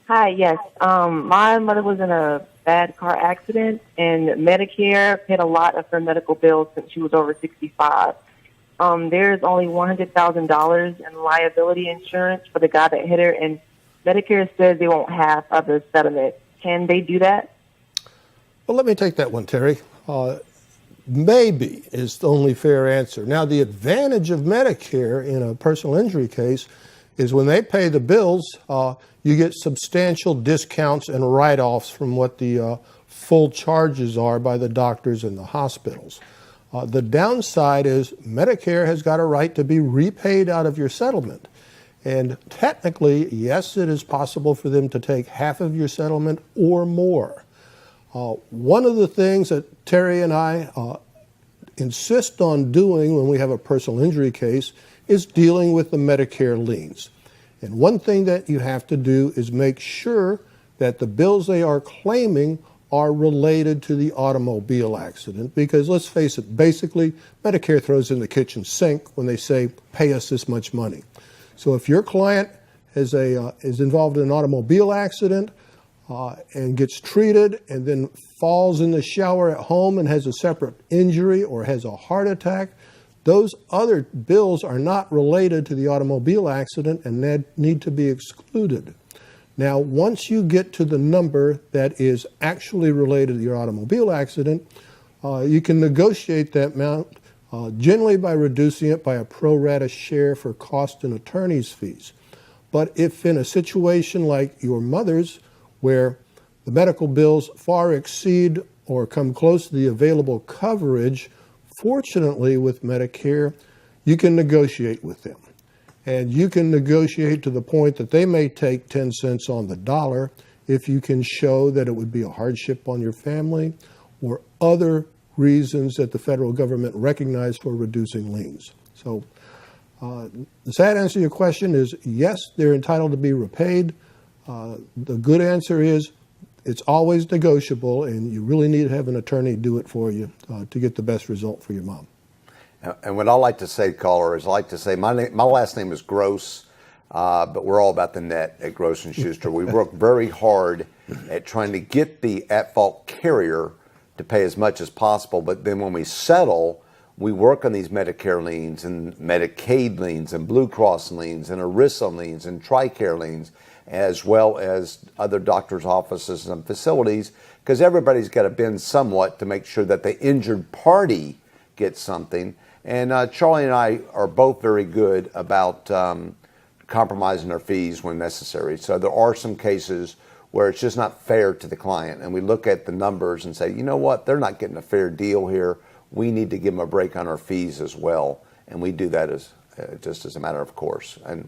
Hi, yes. My mother was in a bad car accident, and Medicare paid a lot of her medical bills since she was over 65. There's only $100,000 in liability insurance for the guy that hit her, and Medicare says they won't have other settlement. Can they do that? Well, let me take that one, Terry. Maybe is the only fair answer. Now, the advantage of Medicare in a personal injury case is when they pay the bills, you get substantial discounts and write-offs from what the full charges are by the doctors and the hospitals. The downside is Medicare has got a right to be repaid out of your settlement. And technically, yes, it is possible for them to take half of your settlement or more. One of the things that Terry and I insist on doing when we have a personal injury case is dealing with the Medicare liens. And one thing that you have to do is make sure that the bills they are claiming are related to the automobile accident, because let's face it, basically Medicare throws in the kitchen sink when they say, pay us this much money. So if your client is involved in an automobile accident and gets treated and then falls in the shower at home and has a separate injury or has a heart attack, those other bills are not related to the automobile accident and need to be excluded. Now, once you get to the number that is actually related to your automobile accident, you can negotiate that amount generally by reducing it by a pro rata share for cost and attorney's fees. But if in a situation like your mother's, where the medical bills far exceed or come close to the available coverage, fortunately with Medicare, you can negotiate with them. And you can negotiate to the point that they may take 10 cents on the dollar if you can show that it would be a hardship on your family or other reasons that the federal government recognized for reducing liens. So the sad answer to your question is yes, they're entitled to be repaid. The good answer is it's always negotiable, and you really need to have an attorney do it for you to get the best result for your mom. And what I like to say, caller, is I like to say my last name is Gross, but we're all about the net at Gross and Schuster. We work very hard at trying to get the at-fault carrier to pay as much as possible, but then when we settle, we work on these Medicare liens and Medicaid liens and Blue Cross liens and ERISA liens and TRICARE liens, as well as other doctors' offices and facilities, because everybody's got to bend somewhat to make sure that the injured party gets something. And Charlie and I are both very good about compromising our fees when necessary. So there are some cases where it's just not fair to the client, and we look at the numbers and say, you know what, they're not getting a fair deal here. We need to give them a break on our fees as well, and we do that as just as a matter of course. And